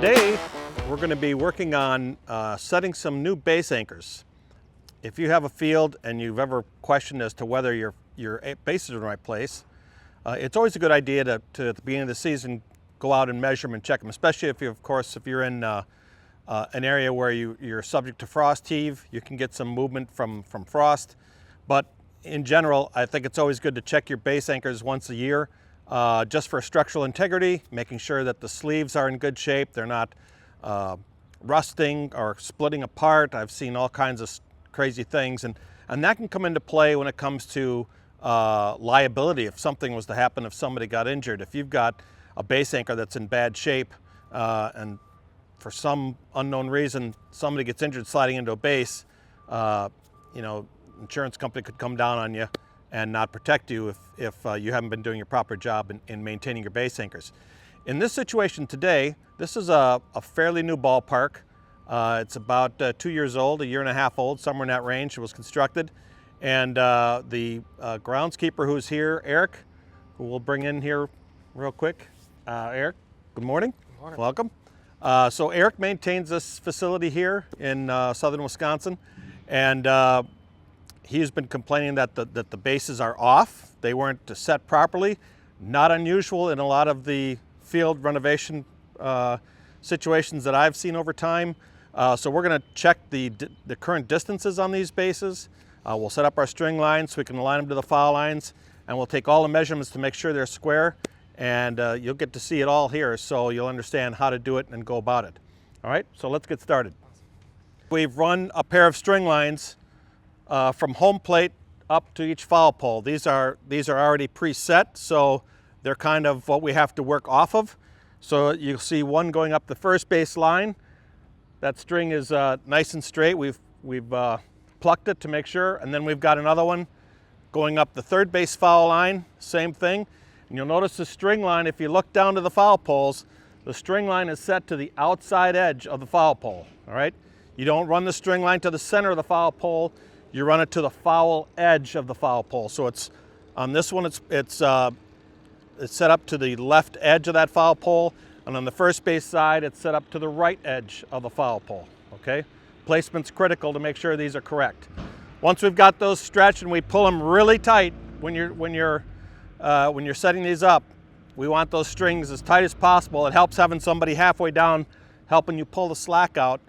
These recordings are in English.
Today, we're going to be working on setting some new base anchors. If you have a field and you've ever questioned as to whether your bases are in the right place, it's always a good idea to at the beginning of the season, go out and measure them and check them, especially if you're in an area where you're subject to frost heave. You can get some movement from frost. But in general, I think it's always good to check your base anchors once a year, just for structural integrity, making sure that the sleeves are in good shape. They're not rusting or splitting apart. I've seen all kinds of crazy things, and that can come into play when it comes to liability. If something was to happen, if somebody got injured, if you've got a base anchor that's in bad shape, and for some unknown reason somebody gets injured sliding into a base, insurance company could come down on you and not protect you if you haven't been doing your proper job in maintaining your base anchors. In this situation today, this is a fairly new ballpark. It's about 2 years old, a year and a half old, somewhere in that range. It was constructed. And the groundskeeper who's here, Eric, who we'll bring in here real quick. Eric, good morning. Good morning. Welcome. So Eric maintains this facility here in southern Wisconsin, and he's been complaining that the bases are off. They weren't set properly. Not unusual in a lot of the field renovation situations that I've seen over time. So we're going to check the current distances on these bases. We'll set up our string lines so we can align them to the foul lines, and we'll take all the measurements to make sure they're square, and you'll get to see it all here, so you'll understand how to do it and go about it. All right, so let's get started. We've run a pair of string lines from home plate up to each foul pole. These are already preset, so they're kind of what we have to work off of. So you'll see one going up the first base line. That string is nice and straight. We've plucked it to make sure, and then we've got another one going up the third base foul line, same thing. And you'll notice the string line, if you look down to the foul poles, the string line is set to the outside edge of the foul pole, all right? You don't run the string line to the center of the foul pole, you run it to the foul edge of the foul pole. So it's, on this one, it's set up to the left edge of that foul pole, and on the first base side, it's set up to the right edge of the foul pole, okay? Placement's critical to make sure these are correct. Once we've got those stretched and we pull them really tight when you're setting these up, we want those strings as tight as possible. It helps having somebody halfway down helping you pull the slack out.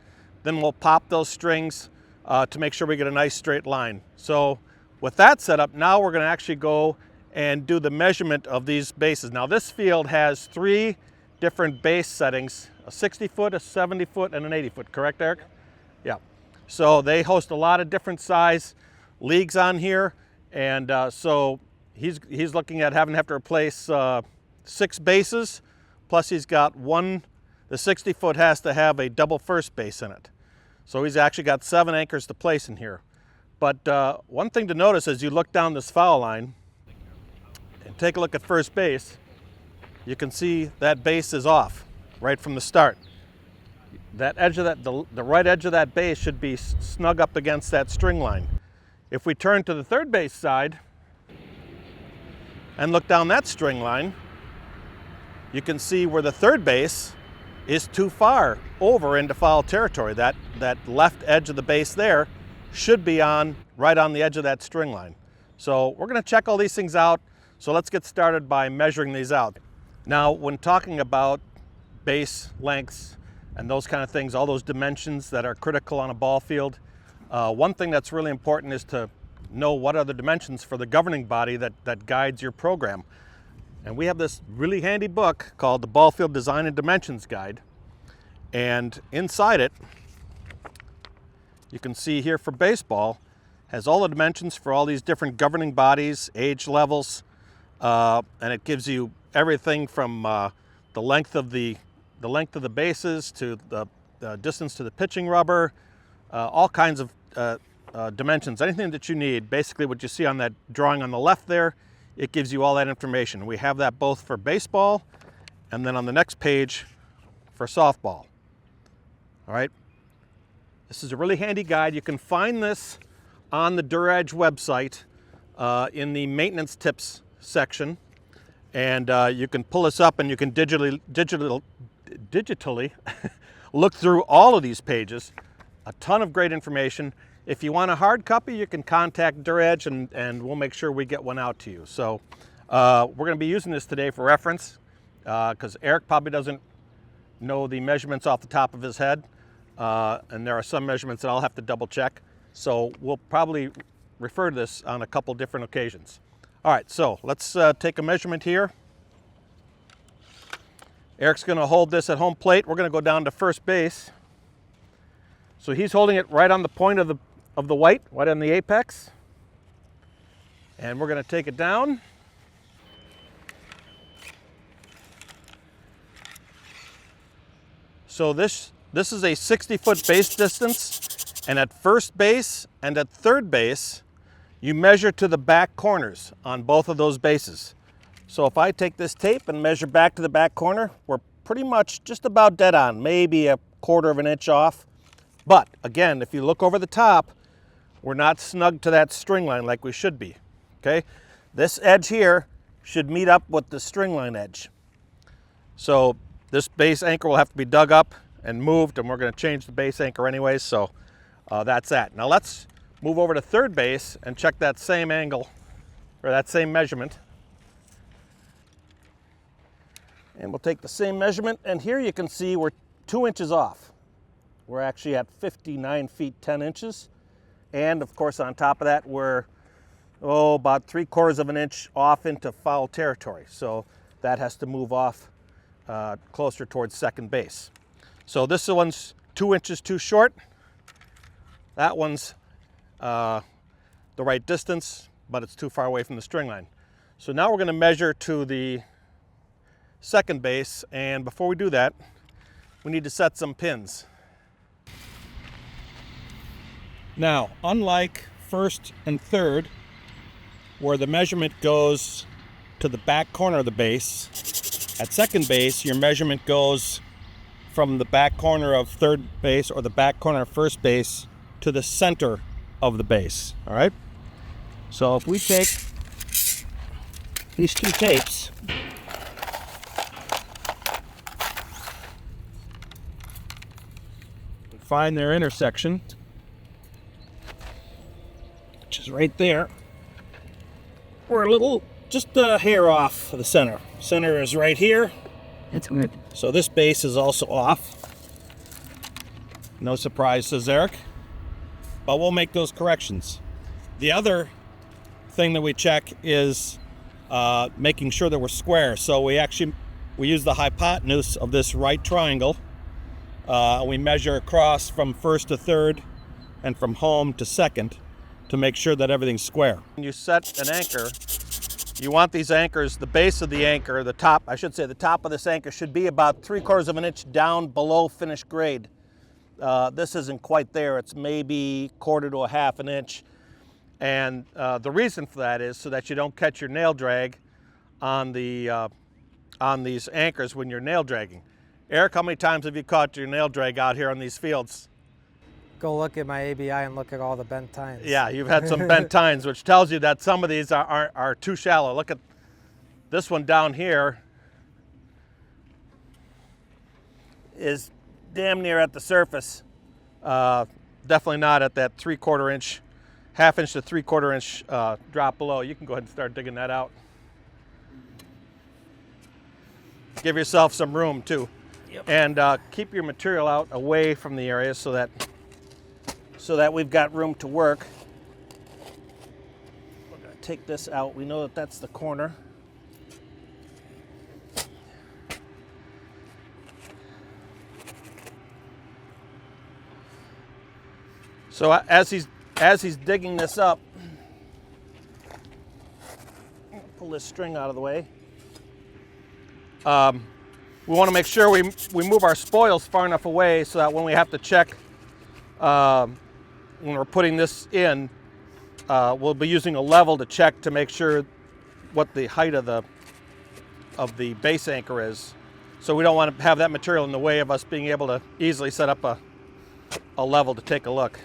Then we'll pop those strings to make sure we get a nice straight line. So with that set up, now we're going to actually go and do the measurement of these bases. Now this field has 3 different base settings, a 60-foot, a 70-foot, and an 80-foot, correct, Eric? Yeah. So they host a lot of different size leagues on here, and so he's looking at having to replace 6 bases, plus he's got one. The 60-foot has to have a double first base in it. So he's actually got 7 anchors to place in here. But one thing to notice as you look down this foul line and take a look at first base, you can see that base is off right from the start. That edge of the right edge of that base should be snug up against that string line. If we turn to the third base side and look down that string line, you can see where the third base is too far over into foul territory. That left edge of the base there should be right on the edge of that string line. So we're going to check all these things out. So let's get started by measuring these out. Now, when talking about base lengths and those kind of things, all those dimensions that are critical on a ball field, one thing that's really important is to know what are the dimensions for the governing body that guides your program. And we have this really handy book called the Ball Field Design and Dimensions Guide. And inside it, you can see here for baseball, has all the dimensions for all these different governing bodies, age levels, and it gives you everything from the length of the bases to the distance to the pitching rubber, all kinds of dimensions, anything that you need. Basically what you see on that drawing on the left there, it gives you all that information. We have that both for baseball and then on the next page for softball. All right. This is a really handy guide. You can find this on the DuraEdge website in the maintenance tips section. And you can pull this up and you can digitally digitally look through all of these pages. A ton of great information. If you want a hard copy, you can contact DuraEdge and we'll make sure we get one out to you. So we're going to be using this today for reference because Eric probably doesn't know the measurements off the top of his head. And there are some measurements that I'll have to double check. So we'll probably refer to this on a couple different occasions. All right, so let's take a measurement here. Eric's going to hold this at home plate. We're going to go down to first base. So he's holding it right on the point of the white, right on the apex. And we're going to take it down. So this is a 60-foot base distance, and at first base and at third base, you measure to the back corners on both of those bases. So if I take this tape and measure back to the back corner, we're pretty much just about dead on, maybe a 1/4 of an inch off. But again, if you look over the top, we're not snug to that string line like we should be, okay? This edge here should meet up with the string line edge. So this base anchor will have to be dug up and moved, and we're going to change the base anchor anyways, so that's that. Now let's move over to third base and check that same angle, or that same measurement. And we'll take the same measurement, and here you can see we're 2 inches off. We're actually at 59 feet 10 inches. And of course on top of that, we're about 3/4 of an inch off into foul territory. So that has to move off closer towards second base. So this one's 2 inches too short. That one's the right distance, but it's too far away from the string line. So now we're going to measure to the second base, and before we do that, we need to set some pins. Now, unlike first and third, where the measurement goes to the back corner of the base, at second base, your measurement goes from the back corner of third base or the back corner of first base to the center of the base, all right? So if we take these two tapes, and find their intersection, which is right there, we're a little, just a hair off of the center. Center is right here. That's good. So this base is also off. No surprise, says Eric. But we'll make those corrections. The other thing that we check is making sure that we're square. So we use the hypotenuse of this right triangle. We measure across from first to third and from home to second to make sure that everything's square. When you set an anchor, you want these anchors, the base of the anchor, the top of this anchor should be about 3/4 of an inch down below finished grade. This isn't quite there. It's maybe 1/4 to 1/2 an inch. And the reason for that is so that you don't catch your nail drag on these anchors when you're nail dragging. Eric, how many times have you caught your nail drag out here on these fields? Go look at my ABI and look at all the bent tines. Yeah, you've had some bent tines, which tells you that some of these are too shallow. Look at this one down here is damn near at the surface. Definitely not at that 3/4 inch, 1/2 inch to 3/4 inch drop below. You can go ahead and start digging that out. Give yourself some room too. Yep. And keep your material out away from the area so that we've got room to work. We're going to take this out. We know that that's the corner. So as he's digging this up, pull this string out of the way. We want to make sure we move our spoils far enough away so that when we have to check when we're putting this in, we'll be using a level to check to make sure what the height of the base anchor is. So we don't want to have that material in the way of us being able to easily set up a level to take a look.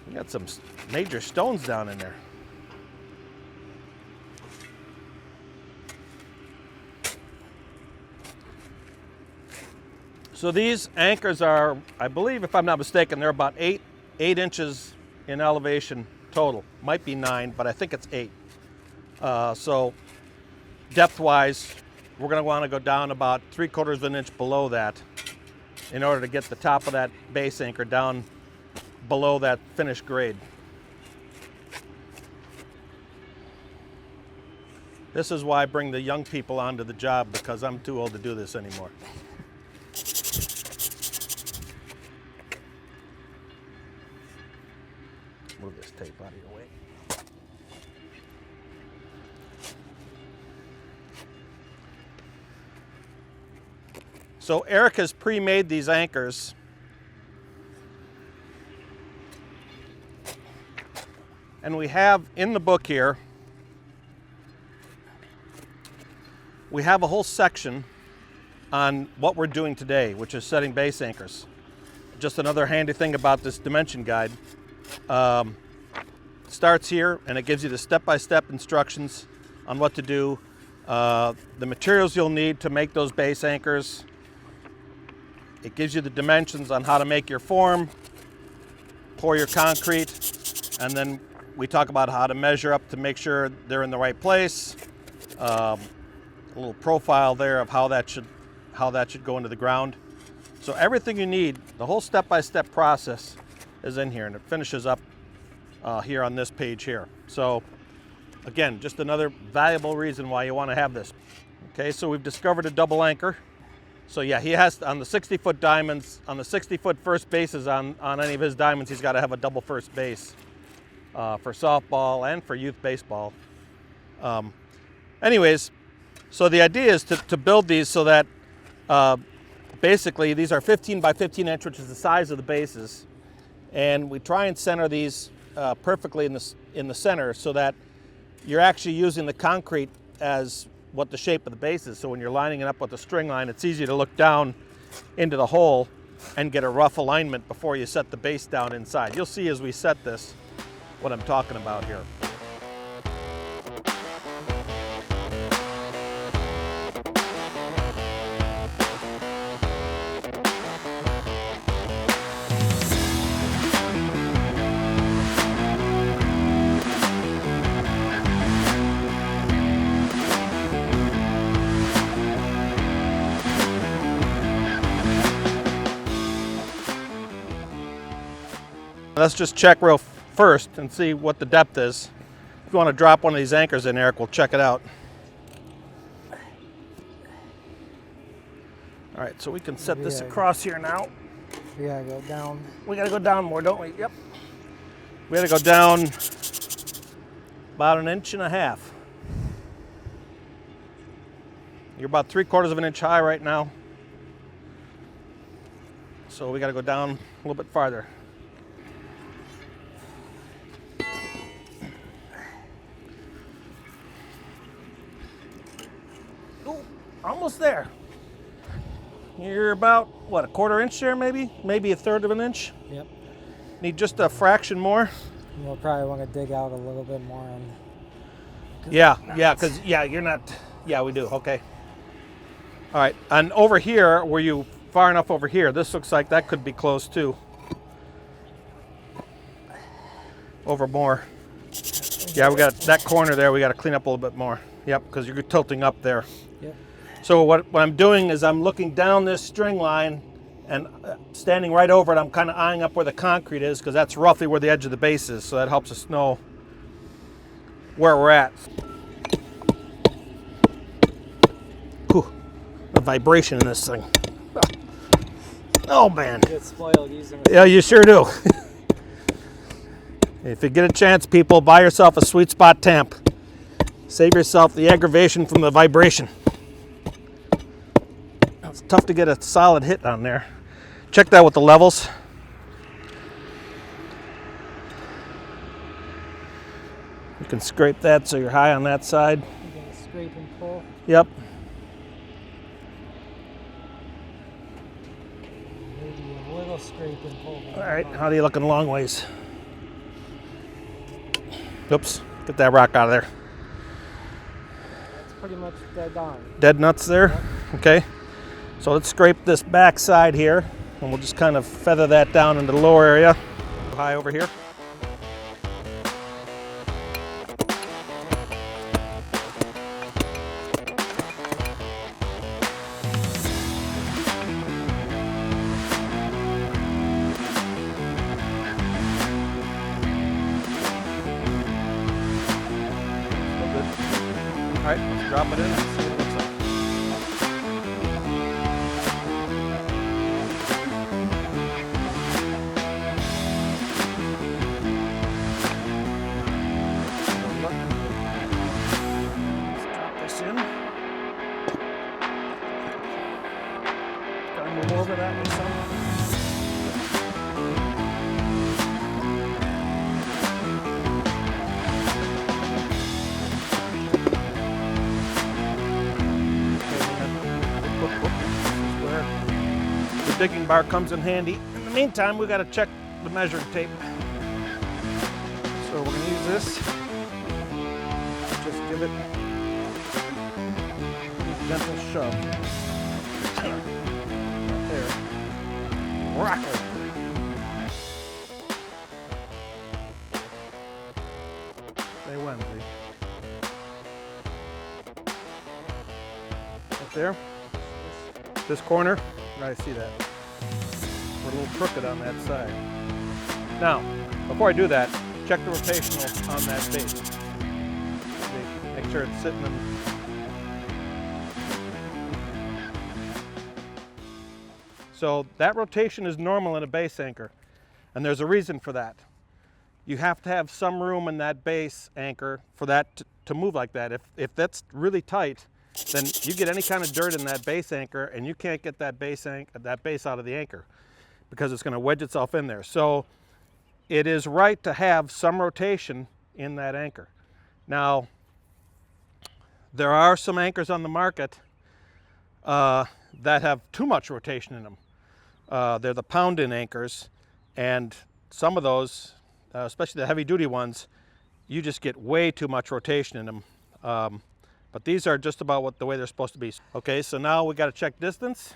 We got some major stones down in there. So these anchors are, I believe, if I'm not mistaken, they're about 8 inches in elevation total. Might be 9, but I think it's 8. So depth-wise, we're going to want to go down about 3/4 of an inch below that in order to get the top of that base anchor down below that finished grade. This is why I bring the young people onto the job, because I'm too old to do this anymore. Move this tape out of your way. So Eric has pre-made these anchors. And we have in the book here, we have a whole section on what we're doing today, which is setting base anchors. Just another handy thing about this dimension guide. Starts here, and it gives you the step-by-step instructions on what to do, the materials you'll need to make those base anchors. It gives you the dimensions on how to make your form, pour your concrete, and then we talk about how to measure up to make sure they're in the right place. A little profile there of how that should go into the ground. So everything you need, the whole step-by-step process is in here, and it finishes up here on this page here. So again, just another valuable reason why you want to have this. Okay, so we've discovered a double anchor. So yeah, he has, on the 60-foot diamonds, on the 60-foot first bases on any of his diamonds, he's got to have a double first base for softball and for youth baseball. Anyways, so the idea is to build these so that basically these are 15 by 15 inch, which is the size of the bases. And we try and center these perfectly in the center so that you're actually using the concrete as what the shape of the base is. So when you're lining it up with the string line, it's easy to look down into the hole and get a rough alignment before you set the base down inside. You'll see as we set this what I'm talking about here. Let's just check real first and see what the depth is. If you want to drop one of these anchors in, Eric, we'll check it out. All right, so we can set this across here now. We gotta go down. We gotta go down more, don't we? Yep. We gotta go down about 1.5 inches. You're about 3/4 of an inch high right now. So we gotta go down a little bit farther. Almost there. You're about, what, 1/4 inch there maybe? Maybe 1/3 of an inch? Yep. Need just a fraction more? And we'll probably want to dig out a little bit more. Yeah, because you're not, we do, okay. All right, and over here, were you far enough over here? This looks like that could be close too. Over more. Yeah, we got that corner there, we got to clean up a little bit more. Yep, because you're tilting up there. Yep. So what I'm doing is I'm looking down this string line and standing right over it, I'm kind of eyeing up where the concrete is, because that's roughly where the edge of the base is, so that helps us know where we're at. Whew, the vibration in this thing. Oh man. You get spoiled using it. Yeah, you sure do. If you get a chance, people, buy yourself a sweet spot tamp. Save yourself the aggravation from the vibration. It's tough to get a solid hit on there. Check that with the levels. You can scrape that so you're high on that side. You're gonna scrape and pull. Yep. Maybe a little scrape and pull. All right, how do you look in long ways? Oops, get that rock out of there. That's pretty much dead on. Dead nuts there? Yep. Okay. So let's scrape this back side here, and we'll just kind of feather that down into the lower area. High over here. All right, let's drop it in and see what it looks like. Let's drop this in. Gotta move over that way some. Digging bar comes in handy. In the meantime, we got to check the measuring tape. So we're going to use this. Just give it a gentle shove. Right there. Rock it. Say Wednesday. Right there. This corner. I see that. We're a little crooked on that side. Now, before I do that, check the rotational on that base. Make sure it's sitting in. So that rotation is normal in a base anchor, and there's a reason for that. You have to have some room in that base anchor for that to move like that. If that's really tight, then you get any kind of dirt in that base anchor and you can't get that base out of the anchor because it's going to wedge itself in there. So it is right to have some rotation in that anchor. Now, there are some anchors on the market that have too much rotation in them. They're the pound-in anchors, and some of those, especially the heavy-duty ones, you just get way too much rotation in them. But these are just about the way they're supposed to be. Okay, so now we got to check distance.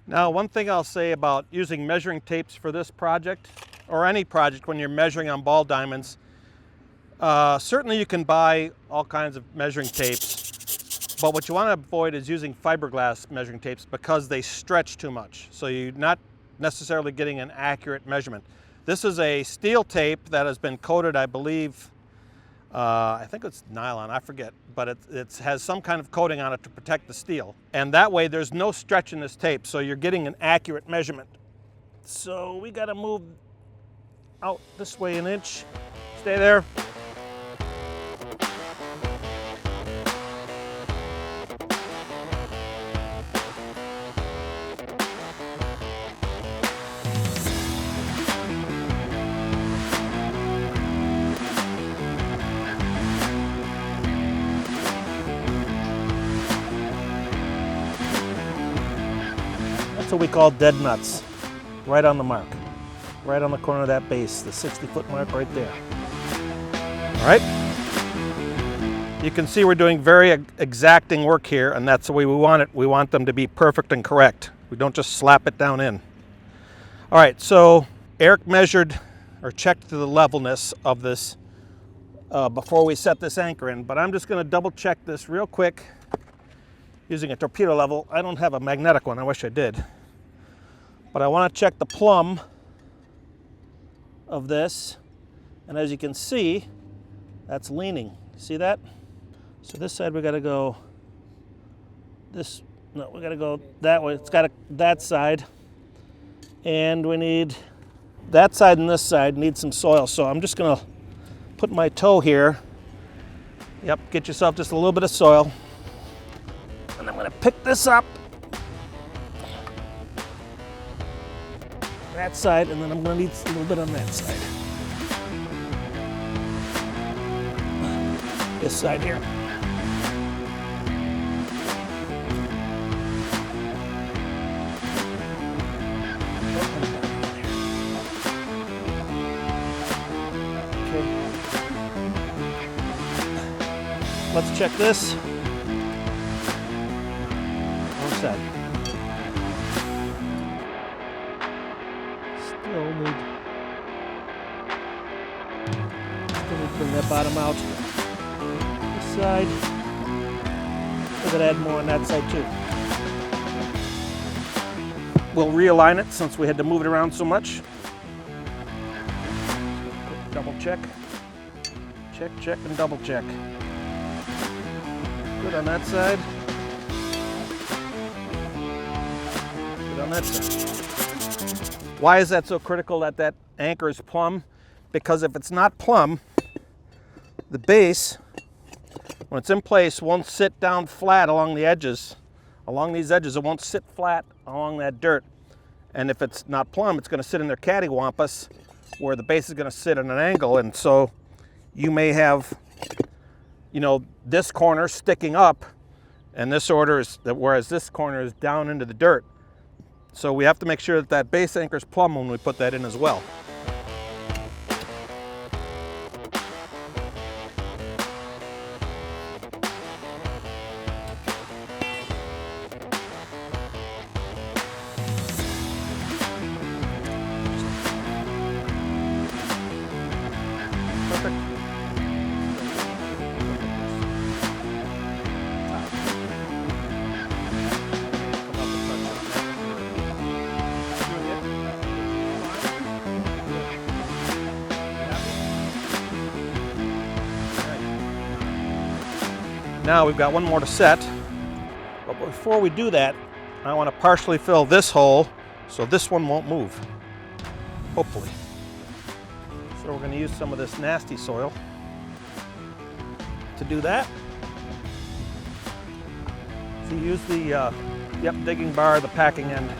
Now, one thing I'll say about using measuring tapes for this project, or any project when you're measuring on ball diamonds, certainly you can buy all kinds of measuring tapes, but what you want to avoid is using fiberglass measuring tapes because they stretch too much. So you're not necessarily getting an accurate measurement. This is a steel tape that has been coated, I believe, I think it's nylon, I forget, but it has some kind of coating on it to protect the steel. And that way there's no stretch in this tape, so you're getting an accurate measurement. So we got to move out this way an inch. Stay there. That's what we call dead nuts, right on the mark, right on the corner of that base, the 60-foot mark right there. All right? You can see we're doing very exacting work here, and that's the way we want it. We want them to be perfect and correct. We don't just slap it down in. All right, so Eric measured or checked the levelness of this before we set this anchor in, but I'm just going to double check this real quick using a torpedo level. I don't have a magnetic one, I wish I did. But I want to check the plumb of this, and as you can see, that's leaning. See that? So this side we got to go this, no, we got to go that way. It's got that side, and we need that side and this side need some soil. So I'm just going to put my toe here. Yep, get yourself just a little bit of soil. And I'm going to pick this up, that side, and then I'm going to need a little bit on that side. This side here. Okay. Let's check this. Side. side. We're gonna add more on that side too. We'll realign it since we had to move it around so much. Double check. Check, check, and double check. Good on that side. Good on that side. Why is that so critical that that anchor is plumb? Because if it's not plumb, the base, when it's in place, won't sit down flat along the edges. Along these edges, it won't sit flat along that dirt. And if it's not plumb, it's going to sit in there cattywampus, where the base is going to sit at an angle. And so you may have, you know, this corner sticking up, and this order is, whereas this corner is down into the dirt. So we have to make sure that that base anchor is plumb when we put that in as well. Perfect. Now we've got one more to set, but before we do that, I want to partially fill this hole so this one won't move, hopefully. So we're going to use some of this nasty soil to do that. So use the digging bar, the packing end.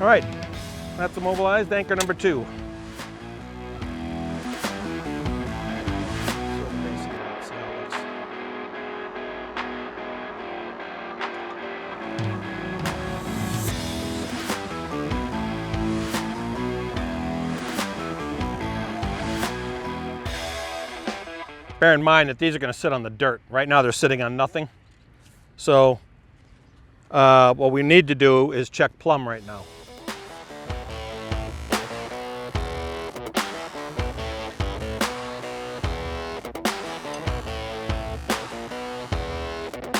All right, that's immobilized anchor number 2. Bear in mind that these are going to sit on the dirt. Right now they're sitting on nothing. So what we need to do is check plumb right now.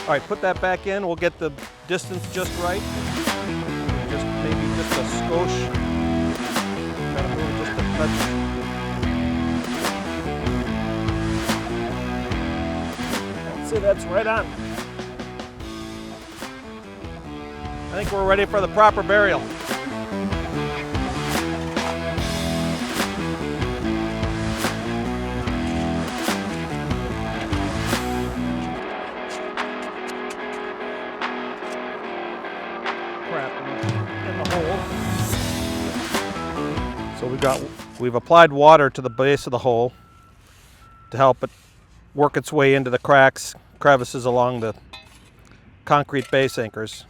All right, put that back in. We'll get the distance just right. Just maybe just a skosh. Gotta move it just a touch. I'd say that's right on. I think we're ready for the proper burial. So we've applied water to the base of the hole to help it work its way into the cracks, crevices along the concrete base anchors.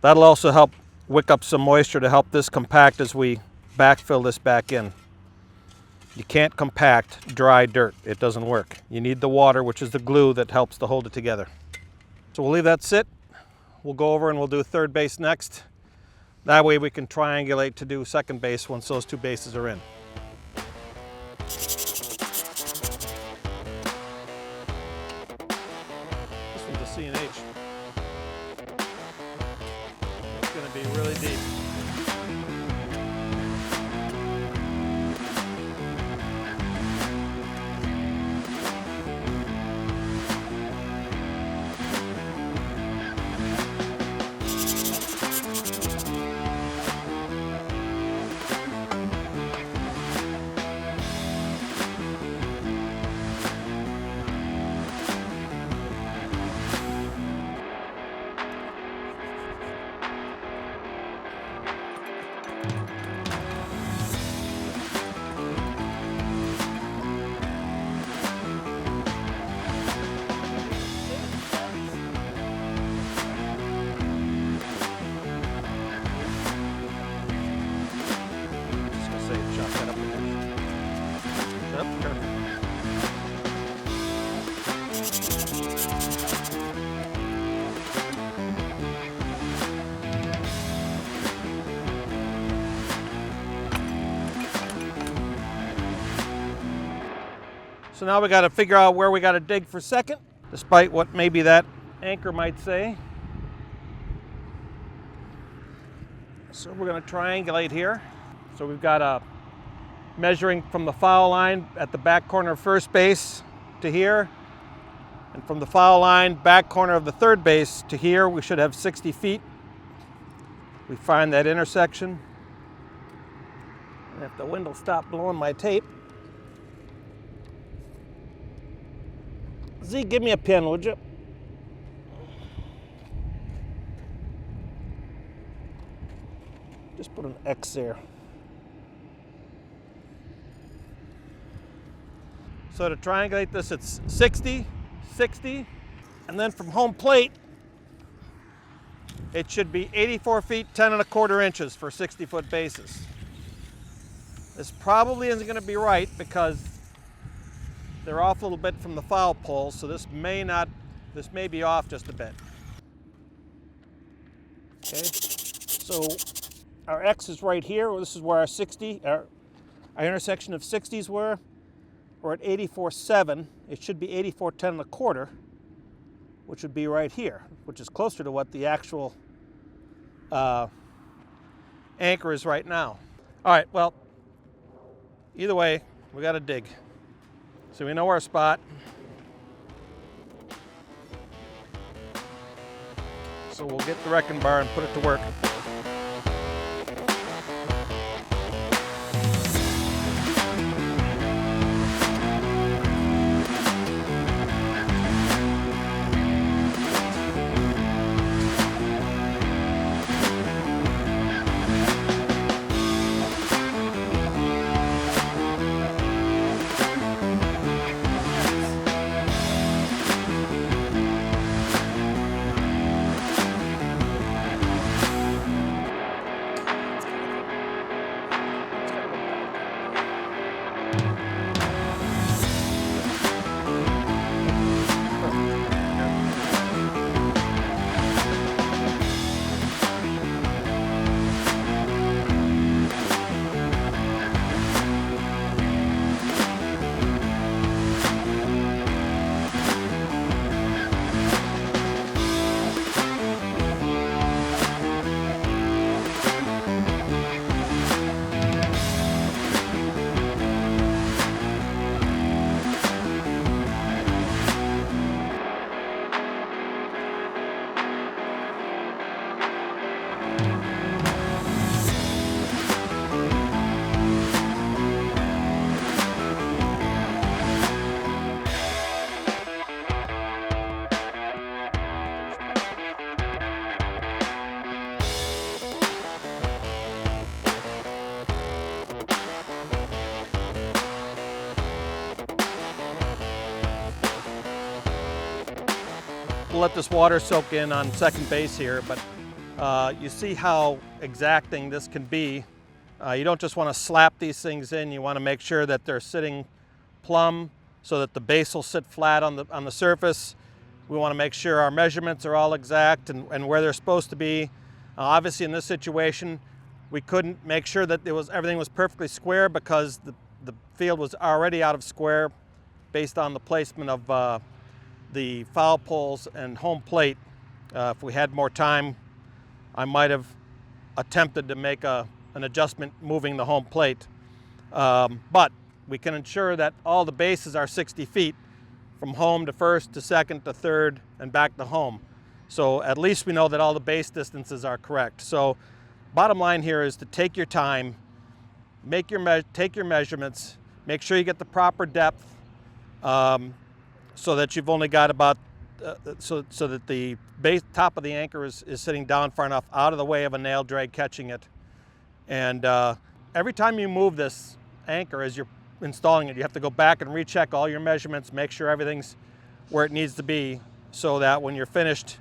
That'll also help wick up some moisture to help this compact as we backfill this back in. You can't compact dry dirt. It doesn't work. You need the water, which is the glue that helps to hold it together. So we'll leave that sit. We'll go over and we'll do third base next. That way we can triangulate to do second base once those 2 bases are in. This one's a C&H. It's going to be really deep. So now we got to figure out where we got to dig for second, despite what maybe that anchor might say. So we're going to triangulate here. So we've got a measuring from the foul line at the back corner of first base to here, and from the foul line back corner of the third base to here, we should have 60 feet. We find that intersection. And if the wind will stop blowing my tape. Z, give me a pen, would you? Just put an X there. So to triangulate this, it's 60, 60, and then from home plate, it should be 84 feet, 10 1/4 inches for 60-foot bases. This probably isn't going to be right because they're off a little bit from the foul pole, so this may be off just a bit. Okay, so our X is right here. This is where our intersection of 60s were. We're at 84.7. It should be 84.10 1/4, which would be right here, which is closer to what the actual anchor is right now. All right, well, either way, we got to dig. So we know our spot. So we'll get the wrecking bar and put it to work. We'll let this water soak in on second base here, but you see how exacting this can be. You don't just want to slap these things in, you want to make sure that they're sitting plumb so that the base will sit flat on the surface. We want to make sure our measurements are all exact and where they're supposed to be. Obviously in this situation, we couldn't make sure that everything was perfectly square because the field was already out of square based on the placement of the foul poles and home plate. If we had more time, I might have attempted to make an adjustment moving the home plate. But we can ensure that all the bases are 60 feet from home to first to second to third and back to home. So at least we know that all the base distances are correct. So bottom line here is to take your time, take your measurements, make sure you get the proper depth, so that you've only got about, so that the base top of the anchor is sitting down far enough out of the way of a nail drag catching it. And every time you move this anchor as you're installing it, you have to go back and recheck all your measurements, make sure everything's where it needs to be so that when you're finished,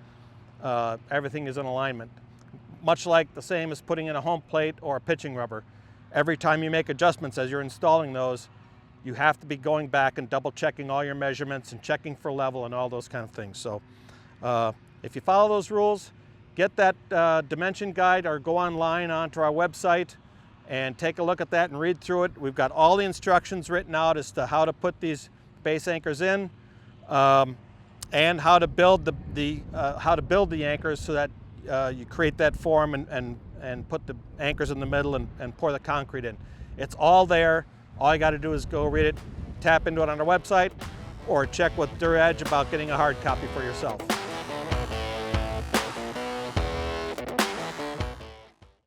everything is in alignment. Much like the same as putting in a home plate or a pitching rubber. Every time you make adjustments as you're installing those, you have to be going back and double checking all your measurements and checking for level and all those kind of things. So if you follow those rules, get that dimension guide or go online onto our website and take a look at that and read through it. We've got all the instructions written out as to how to put these base anchors in, and how to build the anchors so that you create that form and put the anchors in the middle and pour the concrete in. It's all there. All you got to do is go read it, tap into it on our website, or check with DuraEdge about getting a hard copy for yourself.